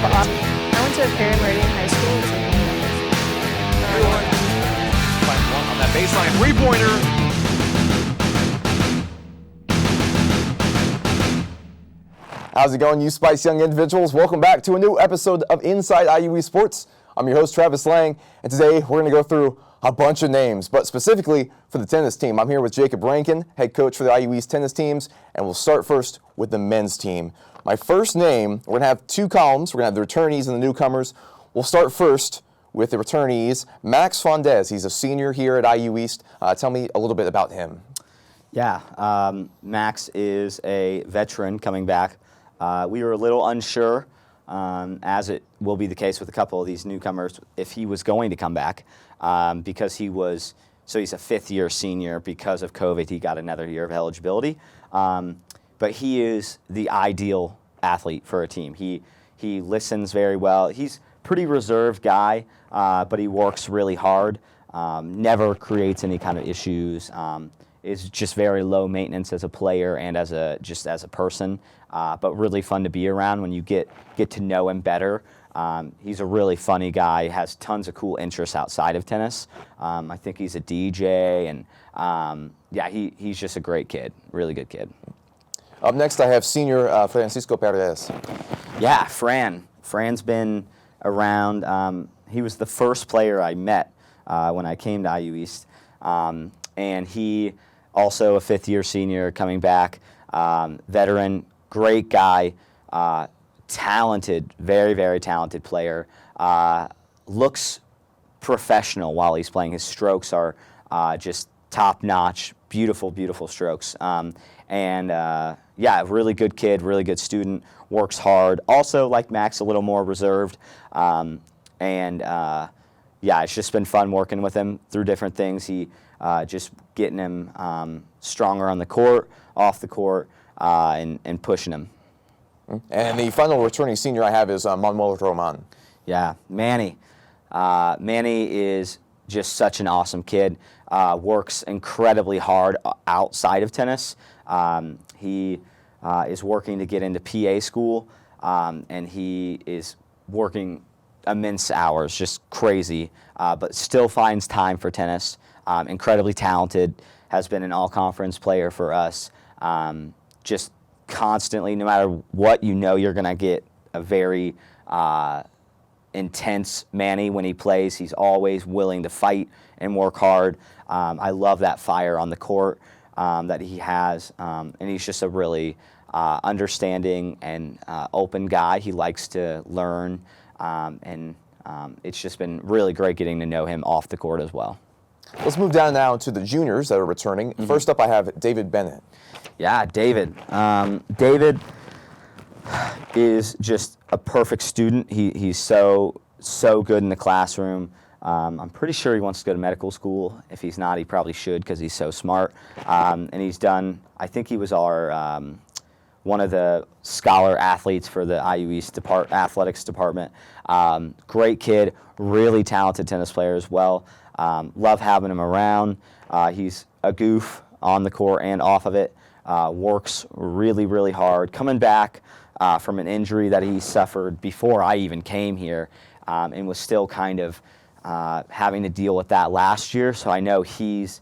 I went to Perez High School. Everyone. Find one on that baseline three-pointer. How's it going, you Spice Young individuals? Welcome back to a new episode of Inside IUE Sports. I'm your host, Travis Lang, and today we're going to go through a bunch of names, but specifically for the tennis team. I'm here with Jacob Rankin, head coach for the IUE's tennis teams, and we'll start first with the men's team. My first name, we're going to have two columns. We're going to have the returnees and the newcomers. We'll start first with the returnees. Max Fondez, he's a senior here at IU East. Tell me a little bit about him. Yeah, Max is a veteran coming back. We were a little unsure, as it will be the case with a couple of these newcomers, if he was going to come back, because he's a fifth-year senior. Because of COVID, he got another year of eligibility. But he is the ideal athlete for a team. He listens very well. He's a pretty reserved guy, but he works really hard, never creates any kind of issues. Is just very low maintenance as a player and as a person, but really fun to be around when you get to know him better. He's a really funny guy, has tons of cool interests outside of tennis. I think he's a DJ, and he's just a great kid, really good kid. Up next, I have senior Francisco Perez. Yeah, Fran's been around. He was the first player I met when I came to IU East, and he also a fifth-year senior coming back, veteran, great guy, talented, very, very talented player. Looks professional while he's playing. His strokes are just top-notch, beautiful, beautiful strokes. Really good kid, really good student, works hard. Also, like Max, a little more reserved. It's just been fun working with him through different things. He just getting him stronger on the court, off the court, and pushing him. And the final returning senior I have is Mullet Roman. Yeah, Manny. Manny is just such an awesome kid. Works incredibly hard outside of tennis. He is working to get into PA school, and he is working immense hours, just crazy, but still finds time for tennis. Incredibly talented, has been an all-conference player for us. Just constantly, no matter what, you're going to get a very intense Manny when he plays. He's always willing to fight and work hard. I love that fire on the court that he has, and he's just a really understanding and open guy. He likes to learn, and it's just been really great getting to know him off the court as well. Let's move down now to the juniors that are returning. Mm-hmm. First up, I have David Bennett. Yeah, David. David is just a perfect student. He's so good in the classroom. I'm pretty sure he wants to go to medical school. If he's not, he probably should because he's so smart. And he's done, I think he was our one of the scholar athletes for the IU East athletics department. Great kid, really talented tennis player as well. Love having him around. He's a goof on the court and off of it. Works really, really hard. Coming back from an injury that he suffered before I even came here, and was still kind of having to deal with that last year. So I know he's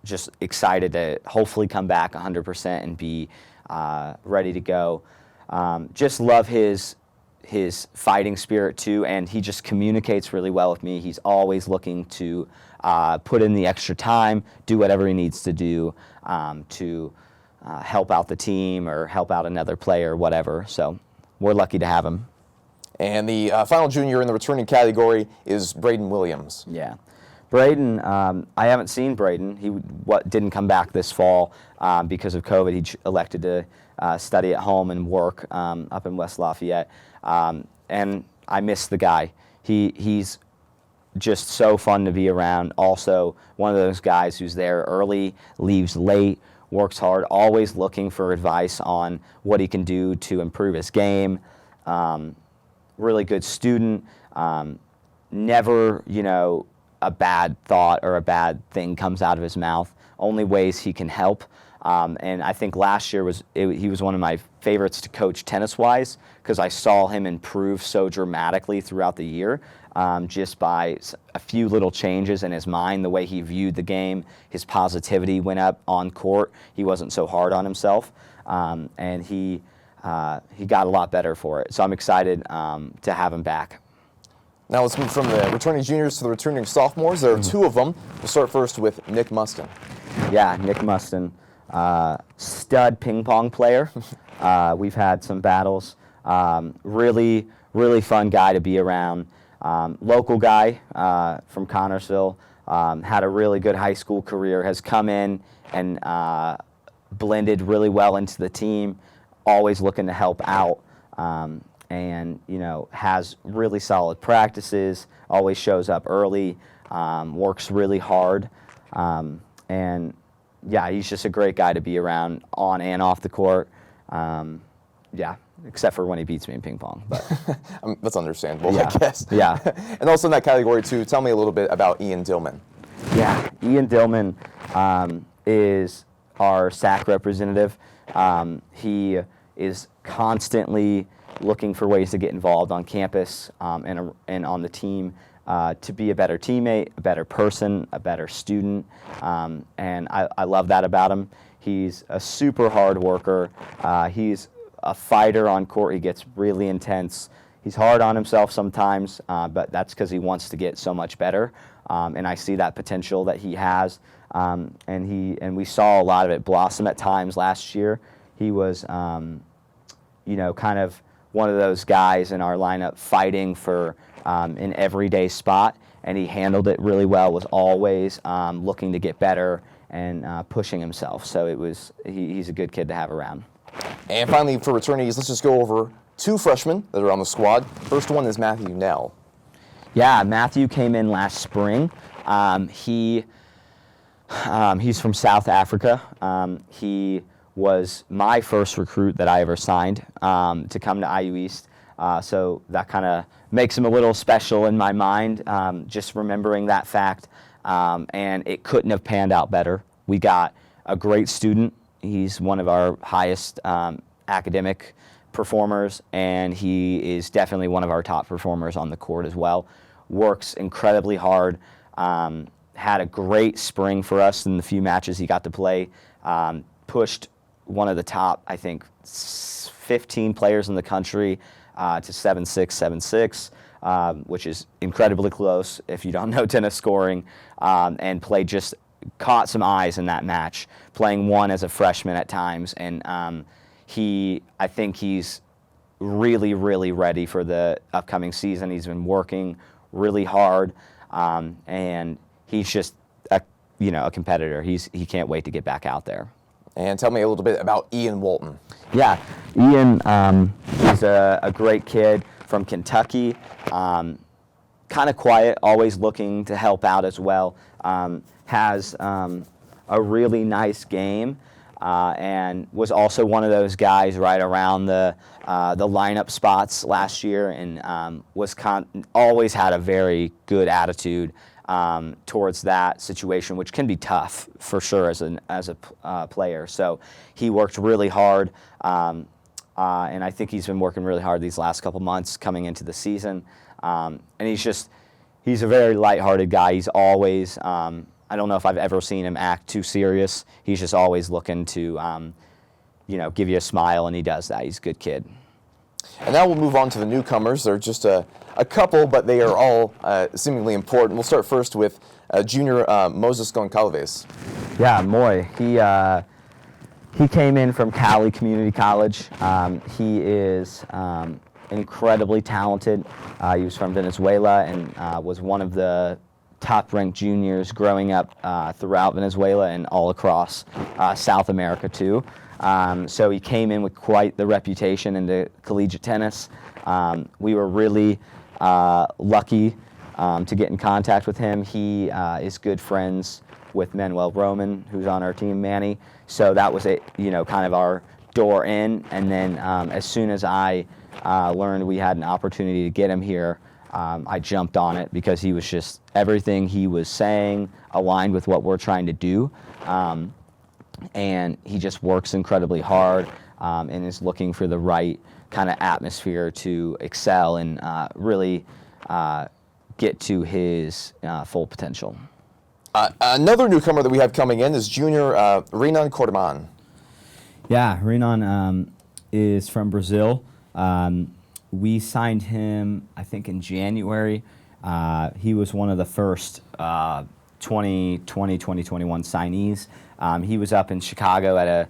just excited to hopefully come back 100% and be ready to go. Just love his fighting spirit too, and he just communicates really well with me. He's always looking to put in the extra time, do whatever he needs to do to help out the team or help out another player, whatever. So we're lucky to have him. And the final junior in the returning category is Braden Williams. Yeah. Braden, I haven't seen Braden. He didn't come back this fall because of COVID. He elected to study at home and work up in West Lafayette. And I miss the guy. He's just so fun to be around. Also, one of those guys who's there early, leaves late, works hard, always looking for advice on what he can do to improve his game. Really good student. Never, a bad thought or a bad thing comes out of his mouth. Only ways he can help. And I think last year he was one of my favorites to coach tennis-wise because I saw him improve so dramatically throughout the year just by a few little changes in his mind, the way he viewed the game, his positivity went up on court. He wasn't so hard on himself, and he got a lot better for it. So I'm excited to have him back. Now let's move from the returning juniors to the returning sophomores. There are two of them. We'll start first with Nick Mustin. Yeah, Nick Mustin, stud ping pong player. We've had some battles. Really, really fun guy to be around. Local guy from Connorsville. Had a really good high school career. Has come in and blended really well into the team. Always looking to help out. And has really solid practices, always shows up early, works really hard, and yeah, he's just a great guy to be around on and off the court. Yeah, except for when he beats me in ping pong. But that's understandable, yeah. I guess. Yeah. And also in that category too, tell me a little bit about Ian Dillman. Yeah, Ian Dillman is our SAC representative. He is constantly looking for ways to get involved on campus and on the team to be a better teammate, a better person, a better student, and I love that about him. He's a super hard worker. He's a fighter on court. He gets really intense. He's hard on himself sometimes, but that's because he wants to get so much better, and I see that potential that he has, and we saw a lot of it blossom at times last year. He was, kind of one of those guys in our lineup fighting for an everyday spot, and he handled it really well, was always looking to get better and pushing himself. So he's a good kid to have around. And finally, for returnees, let's just go over two freshmen that are on the squad. First one is Matthew Nell. Yeah, Matthew came in last spring. He's from South Africa. He was my first recruit that I ever signed to come to IU East. So that kind of makes him a little special in my mind, just remembering that fact. And it couldn't have panned out better. We got a great student. He's one of our highest academic performers, and he is definitely one of our top performers on the court as well. Works incredibly hard. Had a great spring for us in the few matches he got to play. Pushed one of the top, I think, 15 players in the country to 7-6, 7-6, which is incredibly close if you don't know tennis scoring, and caught some eyes in that match, playing one as a freshman at times, and I think he's really, really ready for the upcoming season. He's been working really hard, and he's just a competitor. He can't wait to get back out there. And tell me a little bit about Ian Walton. Yeah, Ian is a great kid from Kentucky, kind of quiet, always looking to help out as well. Has a really nice game, and was also one of those guys right around the lineup spots last year, and always had a very good attitude towards that situation, which can be tough for sure as a player. So he worked really hard, and I think he's been working really hard these last couple months coming into the season. And he's a very lighthearted guy. He's always, I don't know if I've ever seen him act too serious. He's just always looking to, give you a smile, and he does that. He's a good kid. And now we'll move on to the newcomers. They're just a couple, but they are all seemingly important. We'll start first with junior Moses Goncalves. Yeah, Moy. He came in from Cali Community College. He is incredibly talented. He was from Venezuela and was one of the top-ranked juniors growing up throughout Venezuela and all across South America too. So he came in with quite the reputation into collegiate tennis. We were really lucky to get in contact with him. He is good friends with Mullet Roman, who's on our team, Manny. So that was kind of our door in. And then as soon as I learned we had an opportunity to get him here, I jumped on it because he was just everything he was saying aligned with what we're trying to do. and he just works incredibly hard and is looking for the right kind of atmosphere to excel and really get to his full potential. Another newcomer that we have coming in is junior Renault Cordoban. Yeah, Renault is from Brazil. We signed him, I think, in January. He was one of the first 2021 signees. He was up in Chicago at a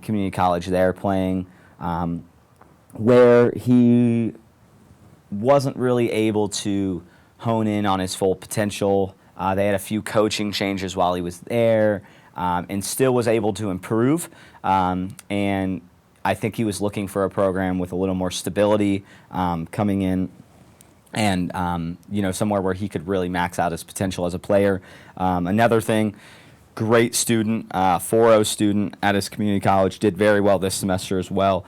community college there playing, where he wasn't really able to hone in on his full potential. They had a few coaching changes while he was there, and still was able to improve. And I think he was looking for a program with a little more stability coming in, and somewhere where he could really max out his potential as a player. Another thing, great student, 4.0 student at his community college, did very well this semester as well.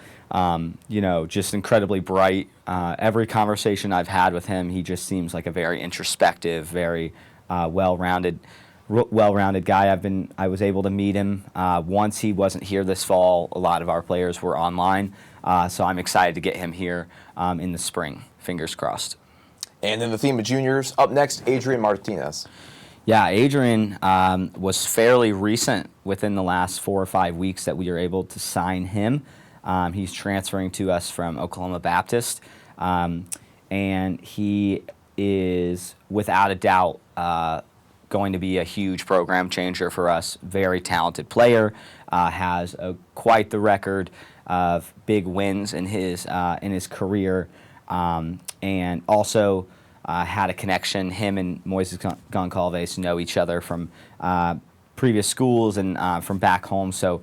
Just incredibly bright. Every conversation I've had with him, he just seems like a very introspective, very well-rounded guy. I was able to meet him once. He wasn't here this fall. A lot of our players were online, so I'm excited to get him here in the spring. Fingers crossed. And in the theme of juniors, up next, Adrian Martinez. Yeah, Adrian was fairly recent within the last 4 or 5 weeks that we were able to sign him. He's transferring to us from Oklahoma Baptist, and he is without a doubt going to be a huge program changer for us. Very talented player, has quite the record of big wins in his career, and also had a connection. Him and Moises Goncalves know each other from previous schools and from back home, so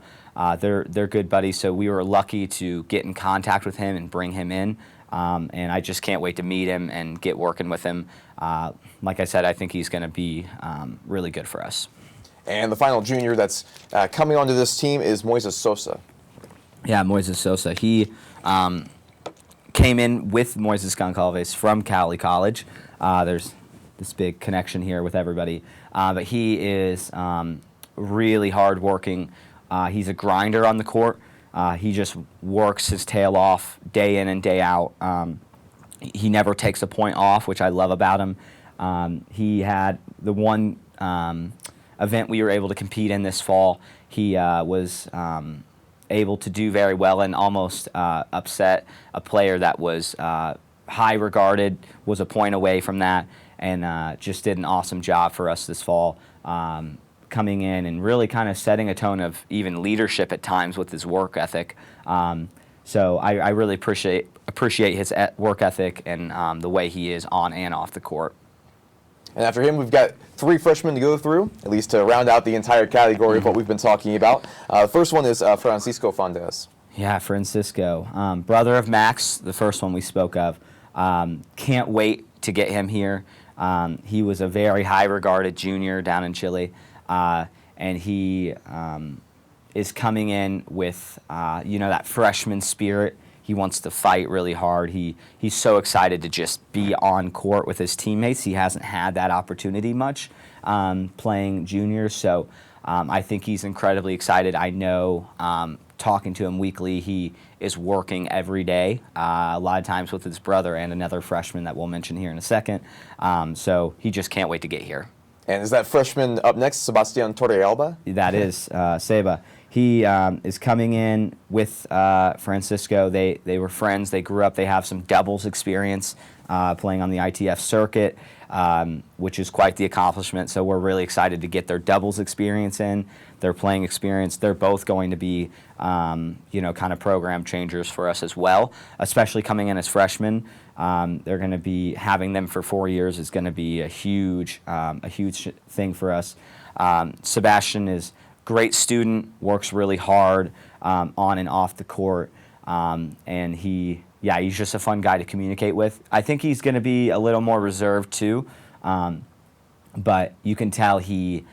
they're good buddies. So we were lucky to get in contact with him and bring him in. And I just can't wait to meet him and get working with him. Like I said, I think he's going to be really good for us. And the final junior that's coming onto this team is Moises Sosa. Yeah, Moises Sosa. He came in with Moises Goncalves from Cali College. There's this big connection here with everybody. But he is really hardworking. He's a grinder on the court. He just works his tail off day in and day out. He never takes a point off, which I love about him. He had the one event we were able to compete in this fall. He was able to do very well and almost upset a player that was high regarded, was a point away from that, and just did an awesome job for us this fall. Coming in and really kind of setting a tone of even leadership at times with his work ethic. So I really appreciate his work ethic and the way he is on and off the court. And after him, we've got 3 freshmen to go through, at least to round out the entire category of what we've been talking about. The first one is Francisco Fondes. Yeah, Francisco, brother of Max, the first one we spoke of. Can't wait to get him here. He was a very high-regarded junior down in Chile. And he is coming in with, that freshman spirit. He wants to fight really hard. He's so excited to just be on court with his teammates. He hasn't had that opportunity much playing juniors, so I think he's incredibly excited. I know, talking to him weekly, he is working every day, a lot of times with his brother and another freshman that we'll mention here in a second. So he just can't wait to get here. And is that freshman up next, Sebastian Torre Alba? That is Seba. He is coming in with Francisco. They were friends. They grew up. They have some doubles experience playing on the ITF circuit, which is quite the accomplishment. So we're really excited to get their doubles experience in, their playing experience. They're both going to be, kind of program changers for us as well, especially coming in as freshmen. They're going to be having them for 4 years is going to be a huge thing for us. Sebastian is a great student, works really hard on and off the court, and he's just a fun guy to communicate with. I think he's going to be a little more reserved too, but you can tell he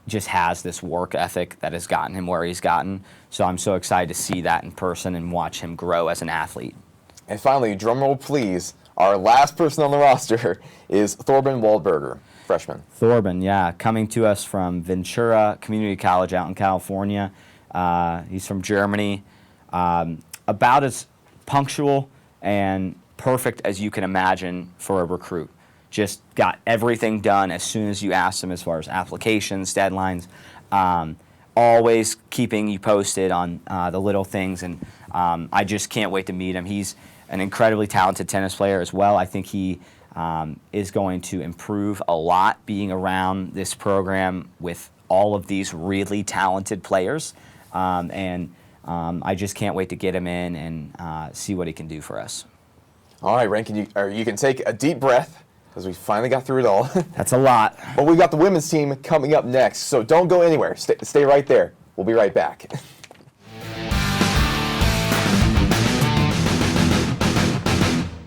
just has this work ethic that has gotten him where he's gotten. So I'm so excited to see that in person and watch him grow as an athlete. And finally, drumroll please, our last person on the roster is Thorben Waldberger. freshman. Thorben, yeah, coming to us from Ventura Community College out in California. He's from Germany. About as punctual and perfect as you can imagine for a recruit. Just got everything done as soon as you asked him as far as applications, deadlines. Always keeping you posted on the little things, and I just can't wait to meet him. He's an incredibly talented tennis player as well. I think he is going to improve a lot being around this program with all of these really talented players, and I just can't wait to get him in and see what he can do for us. All right, Rankin, you can take a deep breath because we finally got through it all. That's a lot. But we've got the women's team coming up next, so don't go anywhere. Stay right there. We'll be right back.